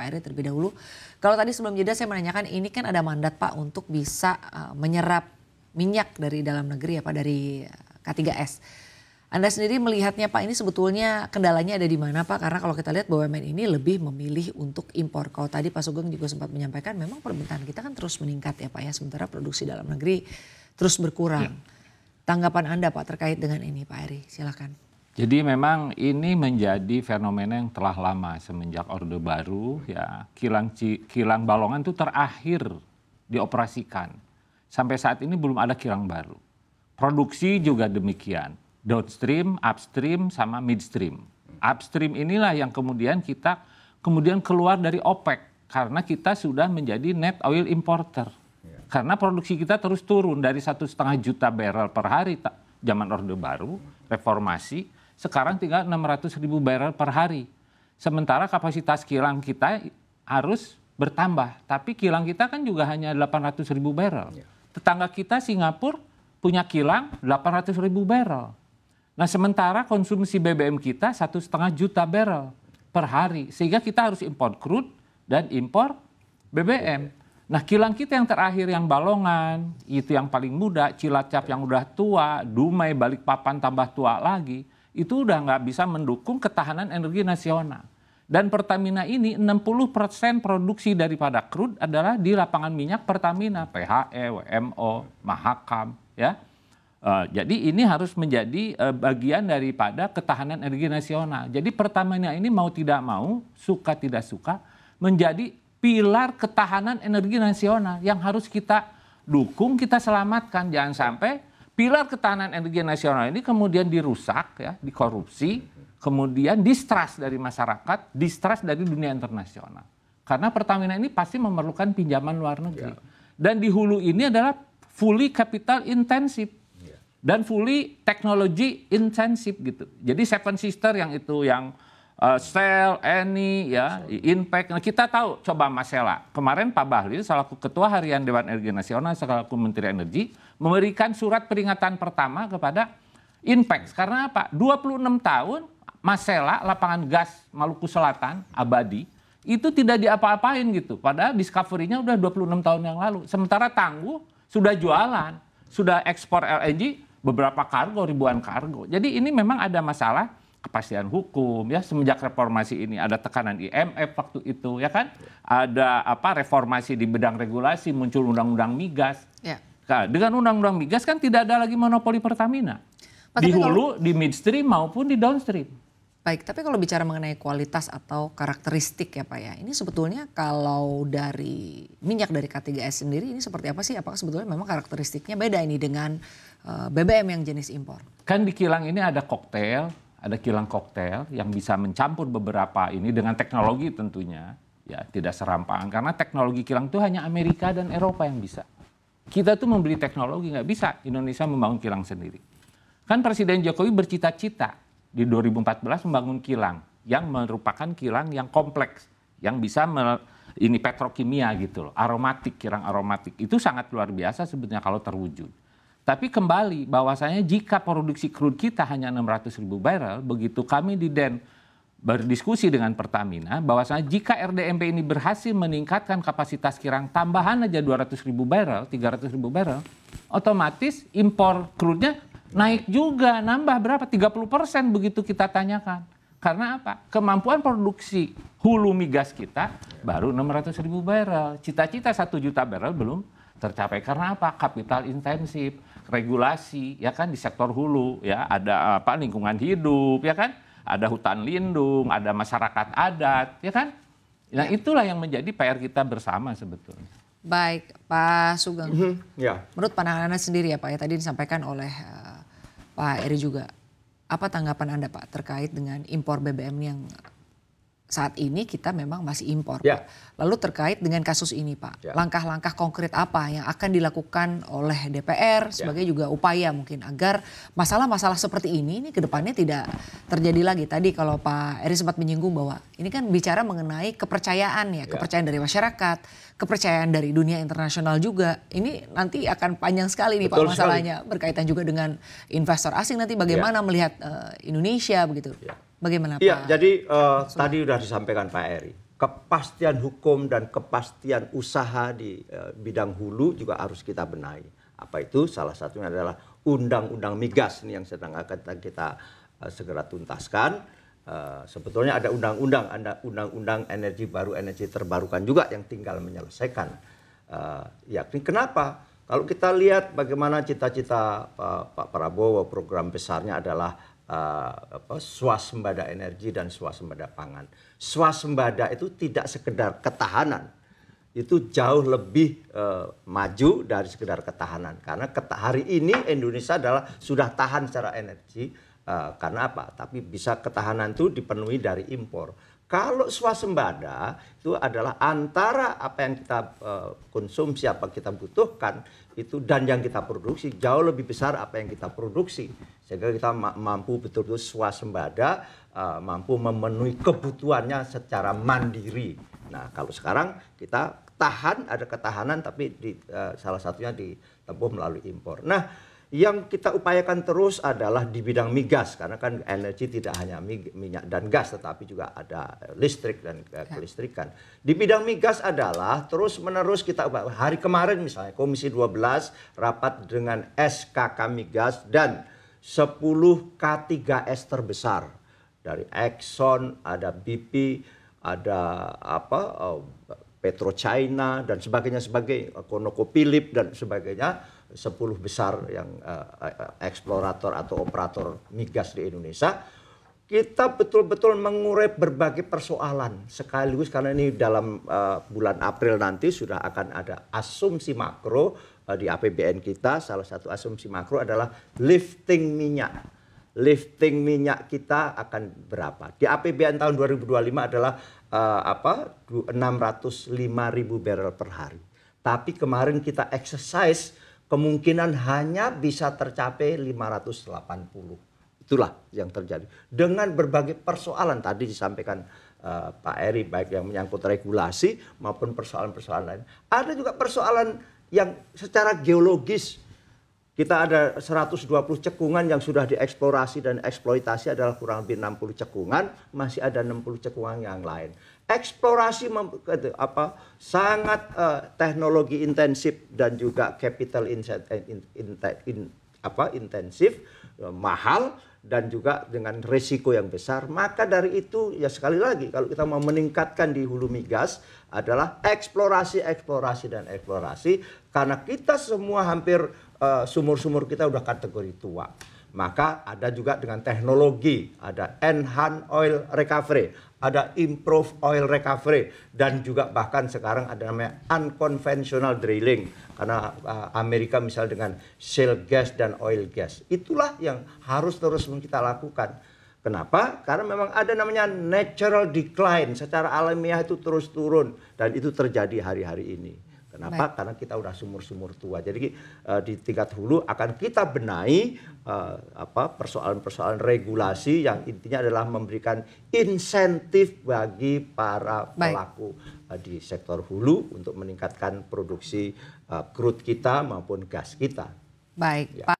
Pak Eri terlebih dahulu. Kalau tadi sebelum jeda saya menanyakan ini kan ada mandat Pak untuk bisa menyerap minyak dari dalam negeri ya Pak, dari K3S. Anda sendiri melihatnya Pak, ini sebetulnya kendalanya ada di mana Pak? Karena kalau kita lihat BUMN ini lebih memilih untuk impor. Kalau tadi Pak Sugeng juga sempat menyampaikan memang permintaan kita kan terus meningkat ya Pak ya. Sementara produksi dalam negeri terus berkurang. Tanggapan Anda Pak terkait dengan ini Pak Eri, silakan. Jadi memang ini menjadi fenomena yang telah lama semenjak Orde Baru ya. Kilang Balongan itu terakhir dioperasikan. Sampai saat ini belum ada kilang baru. Produksi juga demikian. Downstream, upstream, sama midstream. Upstream inilah yang kemudian kita keluar dari OPEC. Karena kita sudah menjadi net oil importer. Karena produksi kita terus turun dari 1,5 juta barrel per hari zaman Orde Baru, reformasi, sekarang tinggal 600.000 barrel per hari. Sementara kapasitas kilang kita harus bertambah. Tapi kilang kita kan juga hanya 800.000 barrel. Tetangga kita Singapura punya kilang 800.000 barrel. Nah sementara konsumsi BBM kita 1,5 juta barrel per hari. Sehingga kita harus impor crude dan impor BBM. Nah kilang kita yang terakhir yang Balongan, itu yang paling muda, Cilacap yang udah tua, Dumai, Balikpapan tambah tua lagi, itu udah nggak bisa mendukung ketahanan energi nasional. Dan Pertamina ini 60% produksi daripada crude adalah di lapangan minyak Pertamina, PHE, WMO, Mahakam, ya. Jadi ini harus menjadi bagian daripada ketahanan energi nasional. Jadi Pertamina ini mau tidak mau, suka tidak suka, menjadi pilar ketahanan energi nasional yang harus kita dukung, kita selamatkan. Jangan sampai pilar ketahanan energi nasional ini kemudian dirusak, ya, dikorupsi, kemudian distrust dari masyarakat, distrust dari dunia internasional. Karena Pertamina ini pasti memerlukan pinjaman luar negeri. Dan di hulu ini adalah fully capital intensive. Dan fully technology intensive gitu. Jadi Seven Sister yang itu yang Shell, Eni, ya, Inpex. Nah, kita tahu, coba Mas Sela. Kemarin Pak Bahlil selaku Ketua Harian Dewan Energi Nasional, selaku Menteri Energi, memberikan surat peringatan pertama kepada Inpex. Karena apa? 26 tahun Mas Sela, lapangan gas Maluku Selatan, abadi, itu tidak diapa-apain gitu. Padahal discovery-nya udah 26 tahun yang lalu. Sementara Tangguh sudah jualan, sudah ekspor LNG, beberapa kargo, ribuan kargo. Jadi ini memang ada masalah kepastian hukum ya, semenjak reformasi ini ada tekanan IMF waktu itu ya kan, ada reformasi di bidang regulasi, muncul undang-undang migas. Ya. Nah, dengan undang-undang migas kan tidak ada lagi monopoli Pertamina di hulu, di midstream maupun di downstream. Baik, tapi kalau bicara mengenai kualitas atau karakteristik ya Pak ya, ini sebetulnya kalau dari minyak dari K3S sendiri ini seperti apa sih? Apakah sebetulnya memang karakteristiknya beda ini dengan BBM yang jenis impor? Kan di kilang ini ada koktail, ada kilang koktail yang bisa mencampur beberapa ini dengan teknologi tentunya, ya tidak serampangan. Karena teknologi kilang itu hanya Amerika dan Eropa yang bisa. Kita tuh membeli teknologi, nggak bisa Indonesia membangun kilang sendiri. Kan Presiden Jokowi bercita-cita di 2014 membangun kilang yang merupakan kilang yang kompleks, yang bisa ini petrokimia gitu loh, aromatik, kilang aromatik. Itu sangat luar biasa sebetulnya kalau terwujud. Tapi kembali bahwasanya jika produksi crude kita hanya 600.000 barrel, begitu kami di DEN berdiskusi dengan Pertamina, bahwasanya jika RDMP ini berhasil meningkatkan kapasitas kilang tambahan aja 200.000 barrel, 300.000 barrel, otomatis impor crude-nya naik juga, nambah berapa? 30% begitu kita tanyakan. Karena apa? Kemampuan produksi hulu migas kita baru 600.000 barrel. Cita-cita 1 juta barrel belum tercapai. Karena apa? Kapital intensif, regulasi, ya kan, di sektor hulu, ya ada lingkungan hidup, ya kan, ada hutan lindung, ada masyarakat adat, ya kan. Nah itulah yang menjadi PR kita bersama sebetulnya. Baik, Pak Sugeng. Menurut pandangan Anda sendiri ya Pak, ya tadi disampaikan oleh Pak Eri juga. Apa tanggapan Anda Pak terkait dengan impor BBM yang saat ini kita memang masih impor Pak. Lalu terkait dengan kasus ini Pak, langkah-langkah konkret apa yang akan dilakukan oleh DPR sebagai juga upaya mungkin agar masalah-masalah seperti ini ke depannya tidak terjadi lagi. Tadi kalau Pak Eri sempat menyinggung bahwa ini kan bicara mengenai kepercayaan ya, kepercayaan dari masyarakat, kepercayaan dari dunia internasional juga. Ini nanti akan panjang sekali nih Pak masalahnya, berkaitan juga dengan investor asing nanti bagaimana melihat Indonesia begitu. Bagaimana Pak? Iya, jadi tadi sudah disampaikan Pak Eri. kepastian hukum dan kepastian usaha di bidang hulu juga harus kita benahi. Apa itu? Salah satunya adalah Undang-Undang Migas ini yang sedang akan kita segera tuntaskan. Sebetulnya ada undang-undang energi baru, energi terbarukan juga yang tinggal menyelesaikan. Yakni kenapa? Kalau kita lihat bagaimana cita-cita Pak Prabowo, program besarnya adalah swasembada energi dan swasembada pangan. Swasembada itu tidak sekedar ketahanan, itu jauh lebih maju dari sekedar ketahanan. Karena hari ini Indonesia sudah tahan secara energi, karena apa? Tapi bisa ketahanan itu dipenuhi dari impor. Kalau swasembada itu adalah antara apa yang kita konsumsi, apa kita butuhkan itu dan yang kita produksi jauh lebih besar apa yang kita produksi, sehingga kita mampu betul-betul swasembada, mampu memenuhi kebutuhannya secara mandiri. Nah, kalau sekarang kita tahan, ada ketahanan tapi salah satunya ditempuh melalui impor. Nah, yang kita upayakan terus adalah di bidang migas, karena kan energi tidak hanya minyak dan gas, tetapi juga ada listrik dan kelistrikan. Di bidang migas adalah terus-menerus kita, hari kemarin misalnya Komisi 12 rapat dengan SKK Migas dan 10 K3S terbesar. Dari Exxon, ada BP, ada PetroChina dan sebagainya, ConocoPhillips dan sebagainya, 10 besar yang eksplorator atau operator migas di Indonesia. Kita betul-betul mengurai berbagai persoalan sekaligus, karena ini dalam bulan April nanti sudah akan ada asumsi makro di APBN kita. Salah satu asumsi makro adalah lifting minyak. Lifting minyak kita akan berapa? Di APBN tahun 2025 adalah 605.000 barrel per hari. Tapi kemarin kita exercise, kemungkinan hanya bisa tercapai 580. Itulah yang terjadi. Dengan berbagai persoalan tadi disampaikan Pak Eri, baik yang menyangkut regulasi maupun persoalan-persoalan lain. Ada juga persoalan yang secara geologis. Kita ada 120 cekungan yang sudah dieksplorasi dan eksploitasi adalah kurang lebih 60 cekungan, masih ada 60 cekungan yang lain. Eksplorasi sangat teknologi intensif dan juga capital intensif, mahal dan juga dengan risiko yang besar. Maka dari itu ya sekali lagi kalau kita mau meningkatkan di hulu migas adalah eksplorasi dan eksplorasi, karena kita semua hampir sumur-sumur kita udah kategori tua. Maka ada juga dengan teknologi, ada enhanced oil recovery, ada improved oil recovery, dan juga bahkan sekarang ada namanya unconventional drilling. Karena Amerika misalnya dengan shale gas dan oil gas. Itulah yang harus terus kita lakukan. Kenapa? Karena memang ada namanya natural decline, secara alamiah itu terus turun, dan itu terjadi hari-hari ini. Kenapa? Baik. Karena kita udah sumur-sumur tua. Jadi di tingkat hulu akan kita benahi persoalan-persoalan regulasi yang intinya adalah memberikan insentif bagi para pelaku di sektor hulu untuk meningkatkan produksi crude kita maupun gas kita. Baik. Ya.